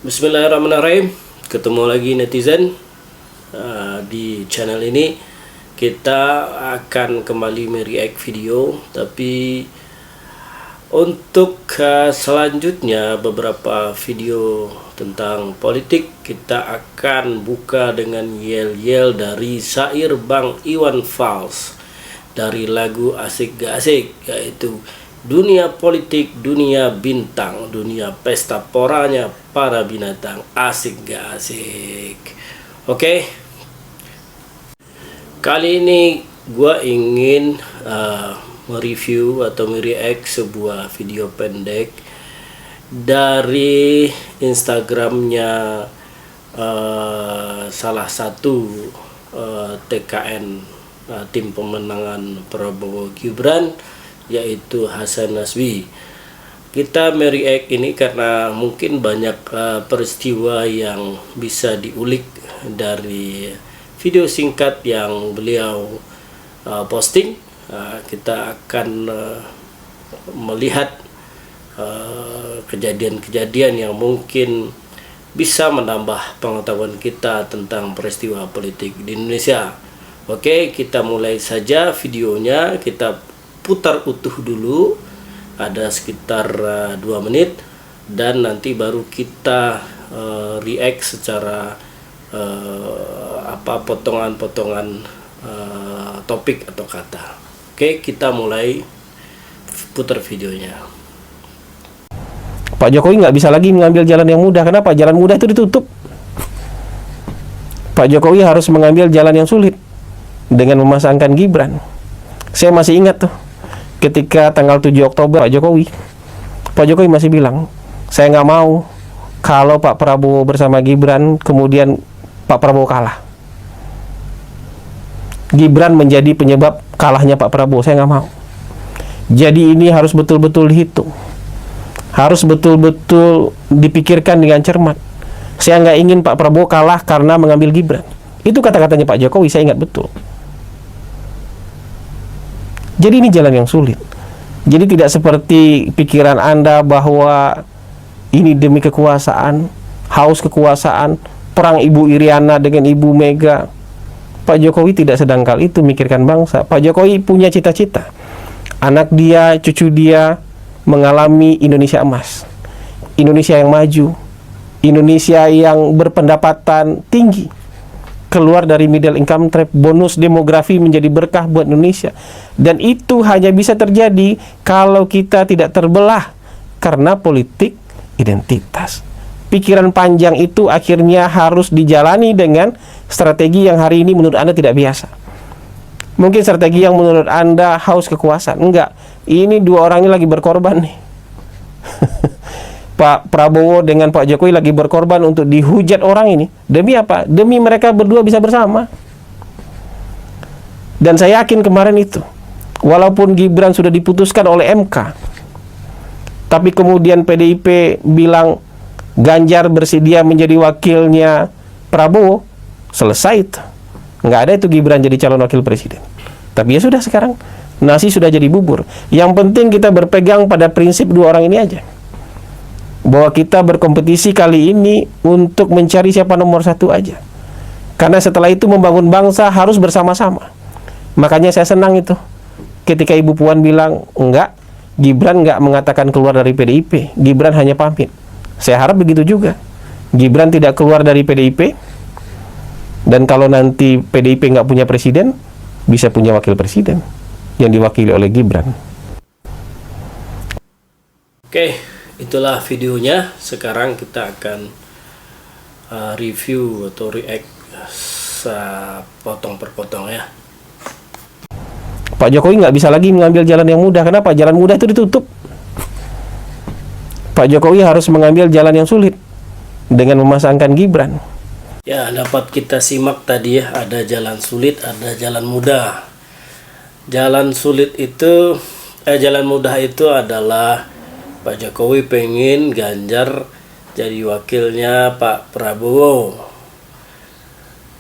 Bismillahirrahmanirrahim. Ketemu lagi netizen di channel ini. Kita akan kembali mereact video, tapi untuk selanjutnya beberapa video tentang politik kita akan buka dengan yel-yel dari syair Bang Iwan Fals dari lagu Asik Gak Asik, yaitu dunia politik, dunia bintang, dunia pesta poranya para binatang, asik gak asik. Oke, kali ini gua ingin mereview atau mereact sebuah video pendek dari Instagramnya salah satu TKN tim pemenangan Prabowo Gibran, yaitu Hasan Nasbi. Kita mereact ini karena mungkin banyak peristiwa yang bisa diulik dari video singkat yang beliau posting. Kita akan melihat kejadian-kejadian yang mungkin bisa menambah pengetahuan kita tentang peristiwa politik di Indonesia. Oke, kita mulai saja videonya. Kita putar utuh dulu, ada sekitar 2 menit, dan nanti baru kita react secara potongan-potongan topik atau kata. Oke, kita mulai putar videonya. Pak Jokowi nggak bisa lagi mengambil jalan yang mudah. Kenapa? Jalan mudah itu ditutup. Pak Jokowi harus mengambil jalan yang sulit dengan memasangkan Gibran. Saya masih ingat tuh, ketika tanggal 7 Oktober Pak Jokowi masih bilang, saya nggak mau kalau Pak Prabowo bersama Gibran kemudian Pak Prabowo kalah. Gibran menjadi penyebab kalahnya Pak Prabowo, saya nggak mau. Jadi ini harus betul-betul dihitung, harus betul-betul dipikirkan dengan cermat. Saya nggak ingin Pak Prabowo kalah karena mengambil Gibran. Itu kata-katanya Pak Jokowi, saya ingat betul. Jadi ini jalan yang sulit. Jadi tidak seperti pikiran Anda bahwa ini demi kekuasaan, haus kekuasaan, perang Ibu Iriana dengan Ibu Mega. Pak Jokowi tidak sedangkal itu mikirkan bangsa. Pak Jokowi punya cita-cita, anak dia, cucu dia mengalami Indonesia emas, Indonesia yang maju, Indonesia yang berpendapatan tinggi, keluar dari middle income trap, bonus demografi menjadi berkah buat Indonesia. Dan itu hanya bisa terjadi kalau kita tidak terbelah karena politik identitas. Pikiran panjang itu akhirnya harus dijalani dengan strategi yang hari ini menurut Anda tidak biasa. Mungkin strategi yang menurut Anda haus kekuasaan. Enggak, ini dua orang ini lagi berkorban nih. Pak Prabowo dengan Pak Jokowi lagi berkorban untuk dihujat orang ini. Demi apa? Demi mereka berdua bisa bersama. Dan saya yakin kemarin itu, walaupun Gibran sudah diputuskan oleh MK, tapi kemudian PDIP bilang Ganjar bersedia menjadi wakilnya Prabowo, selesai itu. Nggak ada itu Gibran jadi calon wakil presiden. Tapi ya sudah, sekarang nasi sudah jadi bubur. Yang penting kita berpegang pada prinsip dua orang ini aja, bahwa kita berkompetisi kali ini untuk mencari siapa nomor satu aja. Karena setelah itu membangun bangsa harus bersama-sama. Makanya saya senang itu ketika Ibu Puan bilang, enggak, Gibran enggak mengatakan keluar dari PDIP, Gibran hanya pamit. Saya harap begitu juga, Gibran tidak keluar dari PDIP, dan kalau nanti PDIP enggak punya presiden, bisa punya wakil presiden yang diwakili oleh Gibran. Oke, itulah videonya. Sekarang kita akan review atau react potong per potong ya. Pak Jokowi nggak bisa lagi mengambil jalan yang mudah. Kenapa? Jalan mudah itu ditutup. Pak Jokowi harus mengambil jalan yang sulit dengan memasangkan Gibran. Ya, dapat kita simak tadi ya, ada jalan sulit, ada jalan mudah. Jalan sulit itu, jalan mudah itu adalah Pak Jokowi pengen Ganjar jadi wakilnya Pak Prabowo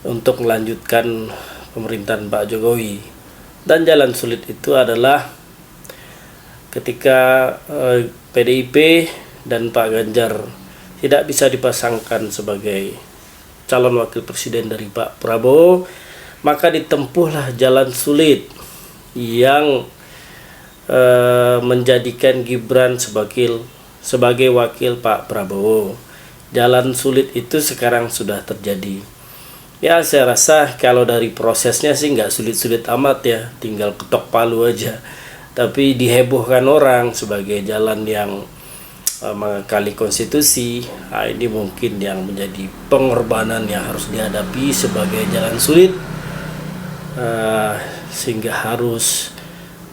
untuk melanjutkan pemerintahan Pak Jokowi. Dan jalan sulit itu adalah ketika PDIP dan Pak Ganjar tidak bisa dipasangkan sebagai calon wakil presiden dari Pak Prabowo, maka ditempuhlah jalan sulit yang menjadikan Gibran sebagai wakil Pak Prabowo. Jalan sulit itu sekarang sudah terjadi. Ya, saya rasa kalau dari prosesnya sih nggak sulit-sulit amat ya, tinggal ketok palu aja. Tapi dihebohkan orang sebagai jalan yang mengakali konstitusi. Nah, ini mungkin yang menjadi pengorbanan yang harus dihadapi sebagai jalan sulit, sehingga harus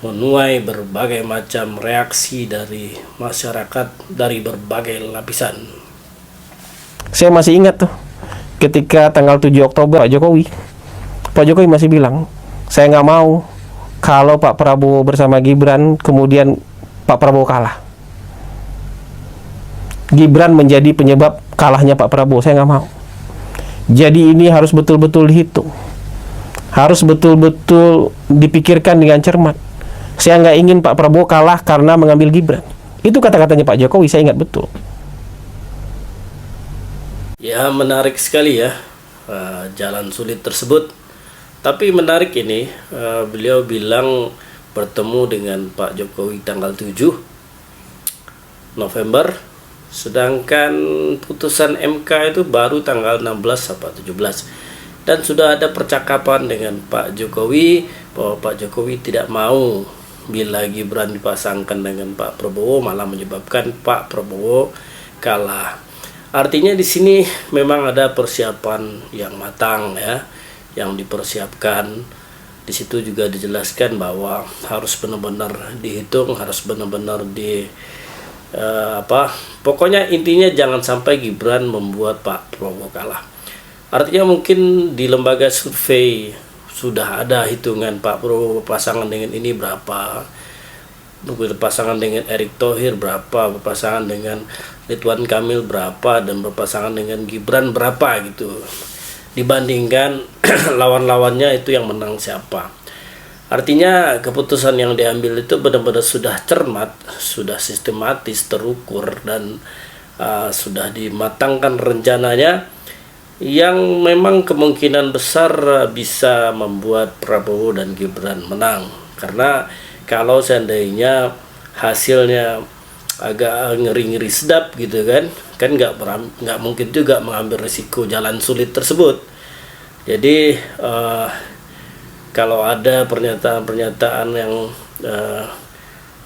menuai berbagai macam reaksi dari masyarakat dari berbagai lapisan. Saya masih ingat tuh ketika tanggal 7 Oktober Pak Jokowi masih bilang, saya nggak mau kalau Pak Prabowo bersama Gibran kemudian Pak Prabowo kalah. Gibran menjadi penyebab kalahnya Pak Prabowo, saya nggak mau. Jadi ini harus betul-betul dihitung, harus betul-betul dipikirkan dengan cermat. Saya nggak ingin Pak Prabowo kalah karena mengambil Gibran. Itu kata-katanya Pak Jokowi, saya ingat betul. Ya, menarik sekali ya jalan sulit tersebut. Tapi menarik ini, beliau bilang bertemu dengan Pak Jokowi tanggal 7 November, sedangkan putusan MK itu baru tanggal 16 atau 17. Dan sudah ada percakapan dengan Pak Jokowi bahwa Pak Jokowi tidak mau bila Gibran dipasangkan dengan Pak Prabowo, malah menyebabkan Pak Prabowo kalah. Artinya di sini memang ada persiapan yang matang ya, yang dipersiapkan. Di situ juga dijelaskan bahwa harus benar-benar dihitung, harus benar-benar pokoknya intinya jangan sampai Gibran membuat Pak Prabowo kalah. Artinya mungkin di lembaga survei sudah ada hitungan Pak Prabowo berpasangan dengan ini berapa, berpasangan dengan Erick Thohir berapa, berpasangan dengan Ridwan Kamil berapa, dan berpasangan dengan Gibran berapa gitu. Dibandingkan lawan-lawannya itu yang menang siapa. Artinya keputusan yang diambil itu benar-benar sudah cermat, sudah sistematis, terukur, dan sudah dimatangkan rencananya, yang memang kemungkinan besar bisa membuat Prabowo dan Gibran menang. Karena kalau seandainya hasilnya agak ngeri-ngeri sedap gitu kan nggak mungkin juga mengambil risiko jalan sulit tersebut. Jadi kalau ada pernyataan-pernyataan yang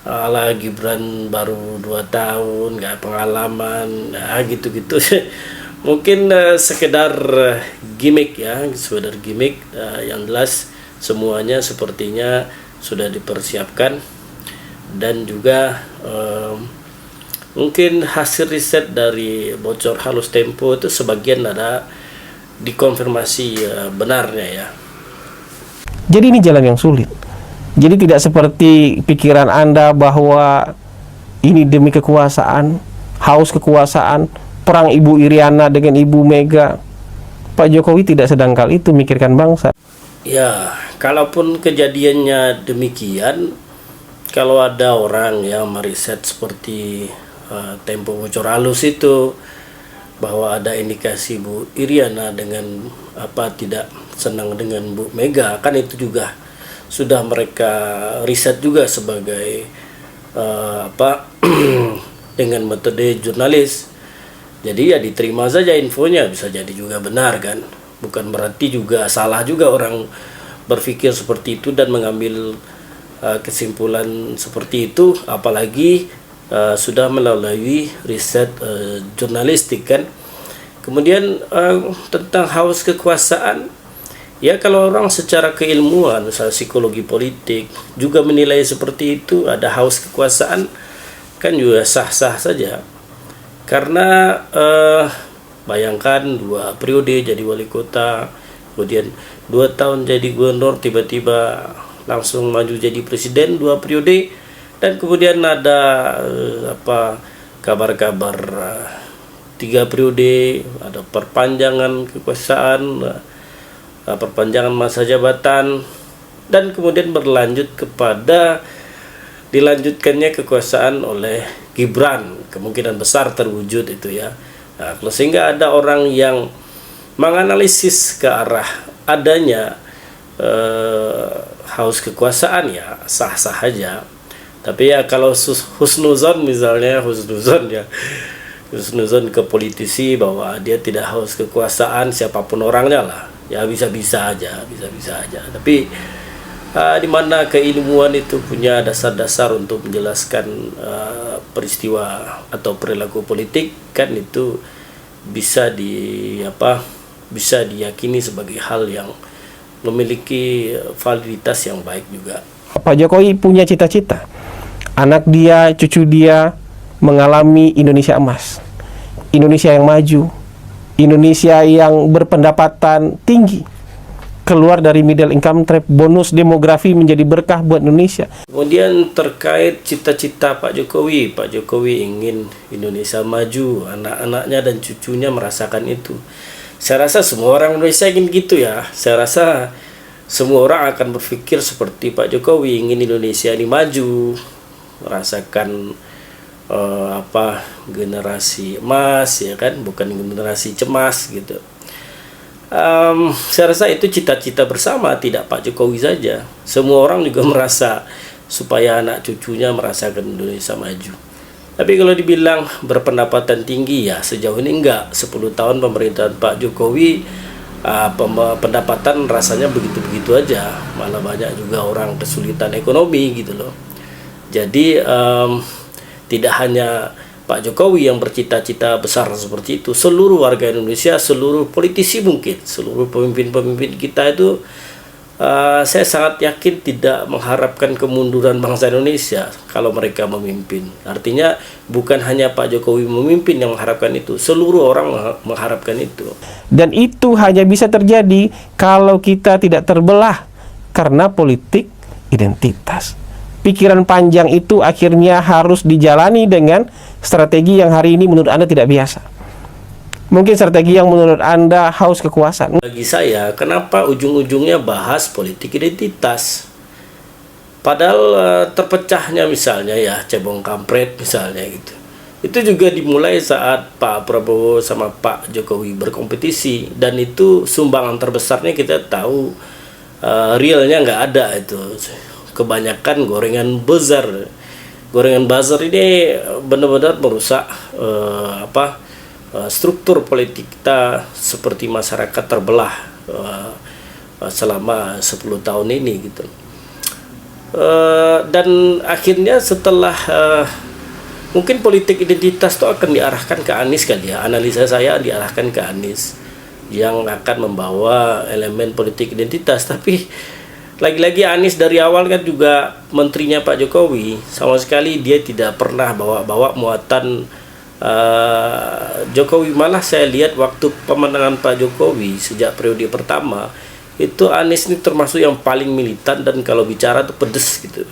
ala Gibran baru 2 tahun, nggak pengalaman, gitu-gitu mungkin sekedar gimmick ya, sekedar gimmick. Yang jelas semuanya sepertinya sudah dipersiapkan, dan juga mungkin hasil riset dari bocor halus Tempo itu sebagian ada dikonfirmasi benarnya ya. Jadi ini jalan yang sulit. Jadi tidak seperti pikiran Anda bahwa ini demi kekuasaan, haus kekuasaan, perang Ibu Iriana dengan Ibu Mega. Pak Jokowi tidak sedangkal itu mikirkan bangsa. Ya, kalaupun kejadiannya demikian, kalau ada orang yang meriset seperti Tempo bocor halus itu, bahwa ada indikasi Bu Iriana dengan tidak senang dengan Bu Mega, kan itu juga sudah mereka riset juga sebagai dengan metode jurnalis. Jadi ya diterima saja infonya, bisa jadi juga benar kan. Bukan berarti juga salah juga orang berpikir seperti itu dan mengambil kesimpulan seperti itu, apalagi sudah melalui riset jurnalistik kan. Kemudian tentang haus kekuasaan, ya kalau orang secara keilmuan, misalnya psikologi politik juga menilai seperti itu, ada haus kekuasaan, kan juga sah-sah saja. Karena bayangkan 2 periode jadi wali kota, kemudian 2 tahun jadi gubernur, tiba-tiba langsung maju jadi presiden 2 periode, dan kemudian ada kabar-kabar 3 periode, ada perpanjangan kekuasaan, perpanjangan masa jabatan, dan kemudian berlanjut kepada dilanjutkannya kekuasaan oleh Gibran. Kemungkinan besar terwujud itu ya. Nah, kalau sehingga ada orang yang menganalisis ke arah adanya haus kekuasaan, ya sah-sah aja. Tapi ya kalau husnuzon misalnya, husnuzon ke politisi bahwa dia tidak haus kekuasaan siapapun orangnya lah, ya bisa-bisa aja. Tapi di mana keilmuan itu punya dasar-dasar untuk menjelaskan peristiwa atau perilaku politik, kan itu bisa diyakini sebagai hal yang memiliki validitas yang baik juga. Pak Jokowi punya cita-cita anak dia, cucu dia mengalami Indonesia emas, Indonesia yang maju, Indonesia yang berpendapatan tinggi, keluar dari middle income trap, bonus demografi menjadi berkah buat Indonesia. Kemudian terkait cita-cita Pak Jokowi ingin Indonesia maju, anak-anaknya dan cucunya merasakan itu. Saya rasa semua orang Indonesia ingin gitu ya. Saya rasa semua orang akan berpikir seperti Pak Jokowi, ingin Indonesia ini maju, merasakan generasi emas, ya kan, bukan generasi cemas gitu. Saya rasa itu cita-cita bersama, tidak Pak Jokowi saja. Semua orang juga merasa supaya anak cucunya merasakan Indonesia maju. Tapi kalau dibilang berpendapatan tinggi, ya sejauh ini enggak. 10 tahun pemerintahan Pak Jokowi, pendapatan rasanya begitu-begitu aja. Malah banyak juga orang kesulitan ekonomi gitu loh. Jadi tidak hanya Pak Jokowi yang bercita-cita besar seperti itu, seluruh warga Indonesia, seluruh politisi mungkin, seluruh pemimpin-pemimpin kita itu, saya sangat yakin tidak mengharapkan kemunduran bangsa Indonesia kalau mereka memimpin. Artinya bukan hanya Pak Jokowi memimpin yang mengharapkan itu, seluruh orang mengharapkan itu. Dan itu hanya bisa terjadi kalau kita tidak terbelah karena politik identitas. Pikiran panjang itu akhirnya harus dijalani dengan strategi yang hari ini menurut Anda tidak biasa. Mungkin strategi yang menurut Anda haus kekuasaan. Bagi saya, kenapa ujung-ujungnya bahas politik identitas? Padahal terpecahnya misalnya ya cebong kampret misalnya gitu. Itu juga dimulai saat Pak Prabowo sama Pak Jokowi berkompetisi, dan itu sumbangan terbesarnya kita tahu realnya nggak ada itu. Kebanyakan gorengan buzzer. Gorengan buzzer ini benar-benar merusak struktur politik kita, seperti masyarakat terbelah selama 10 tahun ini gitu. Dan akhirnya setelah mungkin politik identitas itu akan diarahkan ke Anies kali ya. Analisa saya diarahkan ke Anies yang akan membawa elemen politik identitas. Tapi lagi-lagi Anies dari awal kan juga menterinya Pak Jokowi, sama sekali dia tidak pernah bawa muatan Jokowi. Malah saya lihat waktu pemenangan Pak Jokowi sejak periode pertama itu, Anies ini termasuk yang paling militan dan kalau bicara tuh pedes gitu.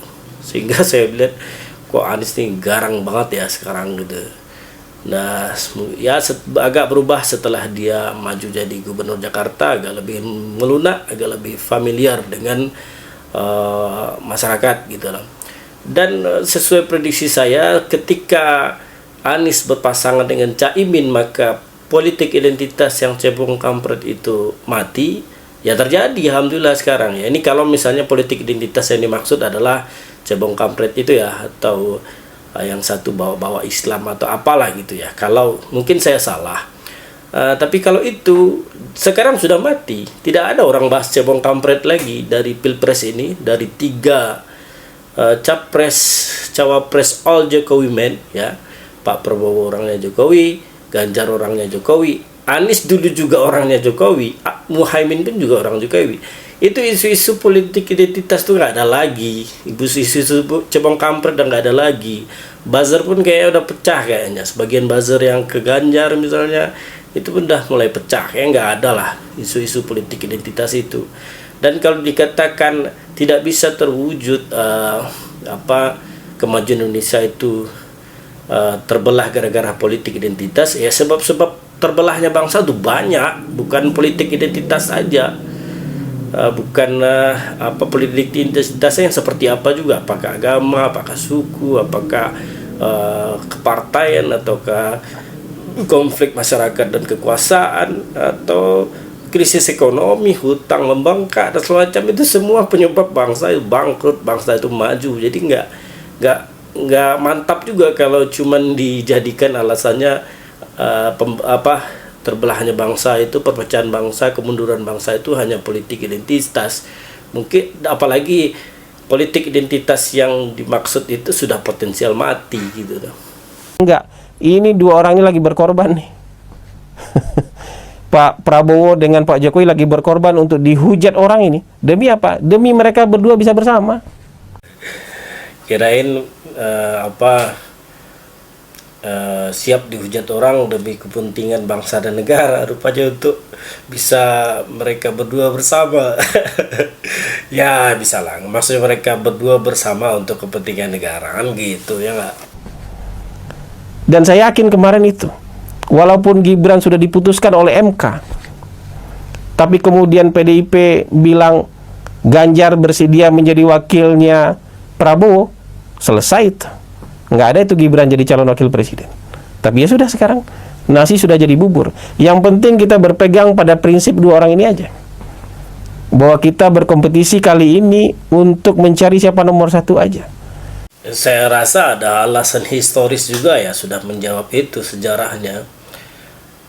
Sehingga saya lihat kok Anies ini garang banget ya sekarang gitu. Nah ya agak berubah setelah dia maju jadi gubernur Jakarta, agak lebih melunak, agak lebih familiar dengan masyarakat gitu loh. Dan sesuai prediksi saya, ketika Anies berpasangan dengan Caimin, maka politik identitas yang cebong kampret itu mati. Ya terjadi alhamdulillah sekarang ya. Ini kalau misalnya politik identitas yang dimaksud adalah cebong kampret itu ya, atau yang satu bawa-bawa Islam atau apalah gitu ya. Kalau mungkin saya salah. Tapi kalau itu sekarang sudah mati, tidak ada orang bahas cebong kampret lagi dari Pilpres ini, dari 3 cawapres all Jokowi men ya. Pak Prabowo orangnya Jokowi, Ganjar orangnya Jokowi, Anies dulu juga orangnya Jokowi, Muhaimin pun juga orang Jokowi. Itu isu-isu politik identitas tuh nggak ada lagi, isu-isu cebong kampret dan nggak ada lagi. Buzzer pun kayak udah pecah kayaknya. Sebagian buzzer yang ke Ganjar misalnya itu pun udah mulai pecah, kayak nggak ada lah isu-isu politik identitas itu. Dan kalau dikatakan tidak bisa terwujud kemajuan Indonesia itu terbelah gara-gara politik identitas, ya sebab-sebab terbelahnya bangsa itu banyak, bukan politik identitas saja. Bukan politik identitasnya yang seperti apa juga, apakah agama, apakah suku, apakah kepartaian, ataukah konflik masyarakat dan kekuasaan, atau krisis ekonomi, hutang membengkak dan semacam itu, semua penyebab bangsa itu bangkrut, bangsa itu maju. Jadi nggak mantap juga kalau cuman dijadikan alasannya terbelahnya bangsa itu, perpecahan bangsa, kemunduran bangsa itu hanya politik identitas. Mungkin apalagi politik identitas yang dimaksud itu sudah potensial mati gitu. Enggak, ini dua orang ini lagi berkorban nih. Pak Prabowo dengan Pak Jokowi lagi berkorban untuk dihujat orang ini. Demi apa? Demi mereka berdua bisa bersama. Kirain siap dihujat orang demi kepentingan bangsa dan negara, rupanya untuk bisa mereka berdua bersama. Ya bisa lah, maksudnya mereka berdua bersama untuk kepentingan negara, kan gitu ya nggak? Dan saya yakin kemarin itu, walaupun Gibran sudah diputuskan oleh MK, tapi kemudian PDIP bilang Ganjar bersedia menjadi wakilnya Prabowo, selesai itu. Nggak ada itu Gibran jadi calon wakil presiden. Tapi ya sudah, sekarang nasi sudah jadi bubur. Yang penting kita berpegang pada prinsip dua orang ini aja, bahwa kita berkompetisi kali ini untuk mencari siapa nomor satu aja. Saya rasa ada alasan historis juga ya sudah menjawab itu sejarahnya.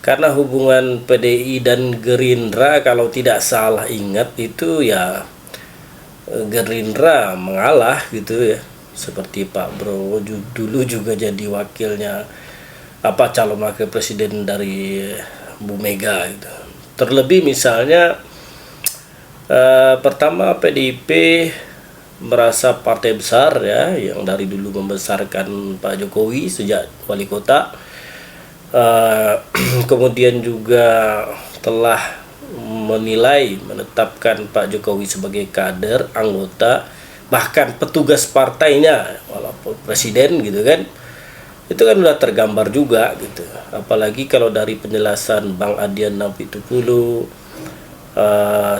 Karena hubungan PDI dan Gerindra, kalau tidak salah ingat itu ya Gerindra mengalah gitu ya. Seperti Pak Prabowo dulu juga jadi wakilnya calon wakil presiden dari Bu Mega gitu. Terlebih misalnya pertama PDIP merasa partai besar ya, yang dari dulu membesarkan Pak Jokowi sejak wali kota, kemudian juga telah menetapkan Pak Jokowi sebagai kader, anggota, bahkan petugas partainya, walaupun presiden gitu kan, itu kan udah tergambar juga gitu. Apalagi kalau dari penjelasan Bang Adian Apitupulu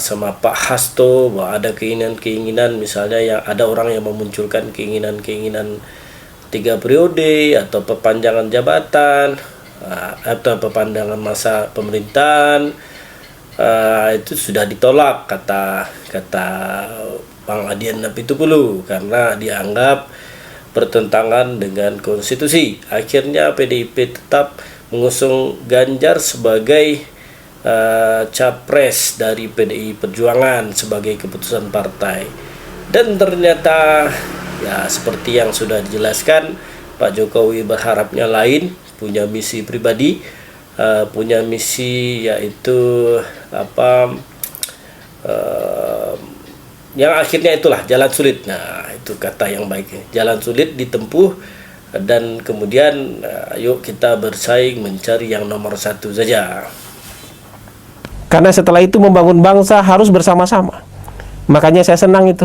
sama Pak Hasto, bahwa ada keinginan-keinginan, misalnya yang ada orang yang memunculkan keinginan-keinginan 3 periode atau perpanjangan jabatan atau perpanjangan masa pemerintahan, itu sudah ditolak kata Bang Adian Apitupulu karena dianggap bertentangan dengan konstitusi. Akhirnya PDIP tetap mengusung Ganjar sebagai capres dari PDI Perjuangan sebagai keputusan partai. Dan ternyata ya seperti yang sudah dijelaskan, Pak Jokowi berharapnya lain, punya misi pribadi, punya misi yaitu yang akhirnya itulah jalan sulit. Nah, itu kata yang baik, jalan sulit ditempuh, dan kemudian yuk kita bersaing mencari yang nomor satu saja. Karena setelah itu membangun bangsa harus bersama-sama. Makanya saya senang itu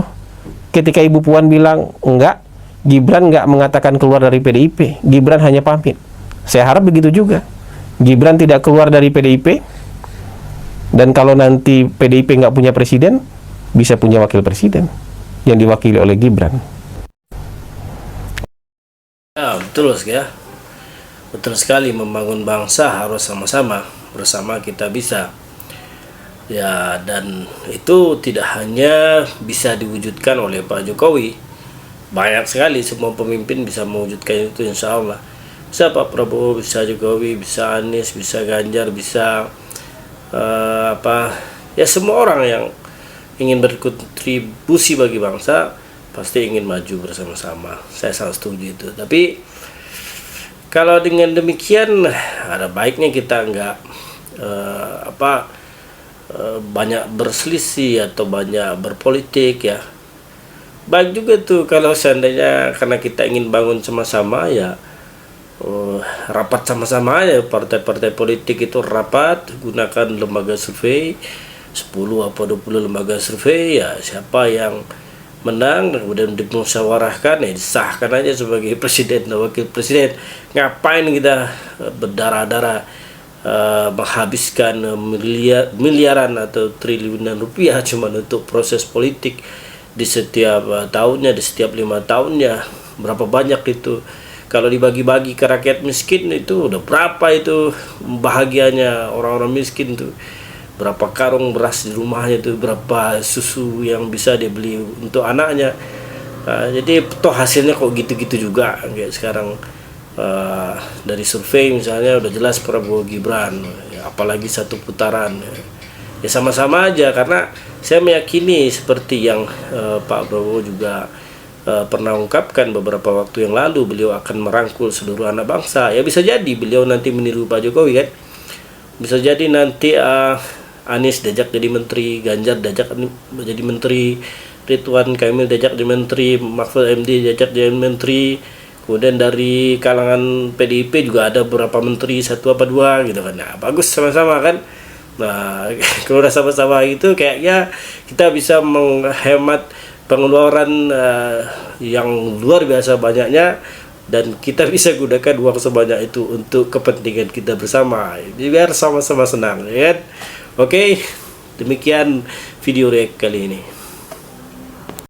ketika Ibu Puan bilang enggak, Gibran enggak mengatakan keluar dari PDIP, Gibran hanya pamit. Saya harap begitu juga, Gibran tidak keluar dari PDIP, dan kalau nanti PDIP enggak punya presiden, bisa punya wakil presiden yang diwakili oleh Gibran. Ya, betul ya. Betul sekali, membangun bangsa harus sama-sama, bersama kita bisa. Ya, dan itu tidak hanya bisa diwujudkan oleh Pak Jokowi. Banyak sekali semua pemimpin bisa mewujudkan itu, insya Allah. Bisa Pak Prabowo, bisa Jokowi, bisa Anies, bisa Ganjar, bisa ya semua orang yang ingin berkontribusi bagi bangsa pasti ingin maju bersama-sama. Saya sangat setuju itu. Tapi kalau dengan demikian ada baiknya kita nggak banyak berselisih atau banyak berpolitik ya. Baik juga tuh kalau seandainya karena kita ingin bangun sama-sama ya, rapat sama-sama aja, partai-partai politik itu rapat, gunakan lembaga survei 10 atau 20 lembaga survei ya, siapa yang menang dan kemudian dimusyawarahkan ya disahkan aja sebagai presiden dan wakil presiden. Ngapain kita berdarah-darah menghabiskan miliaran atau triliunan rupiah cuma untuk proses politik di setiap tahunnya, di setiap 5 tahunnya, berapa banyak itu. kalau dibagi-bagi ke rakyat miskin itu udah berapa itu bahagianya orang-orang miskin tuh. Berapa karung beras di rumahnya tuh, berapa susu yang bisa dia beli untuk anaknya. Jadi toh hasilnya kok gitu-gitu juga kayak sekarang. Dari survei misalnya udah jelas Prabowo Gibran, ya, apalagi satu putaran. Ya sama-sama aja, karena saya meyakini seperti yang Pak Prabowo juga pernah ungkapkan beberapa waktu yang lalu, beliau akan merangkul seluruh anak bangsa. Ya bisa jadi beliau nanti meniru Pak Jokowi kan. Bisa jadi nanti Anies diajak jadi menteri, Ganjar diajak jadi menteri, Ridwan Kamil diajak jadi menteri, Mahfud MD diajak jadi menteri. Kemudian dari kalangan PDIP juga ada beberapa menteri, satu apa dua gitu kan. Nah, bagus sama-sama kan. Nah, kalau udah sama-sama itu kayaknya kita bisa menghemat pengeluaran yang luar biasa banyaknya, dan kita bisa gunakan uang sebanyak itu untuk kepentingan kita bersama. Jadi biar sama-sama senang, ya kan? Oke, demikian video react kali ini.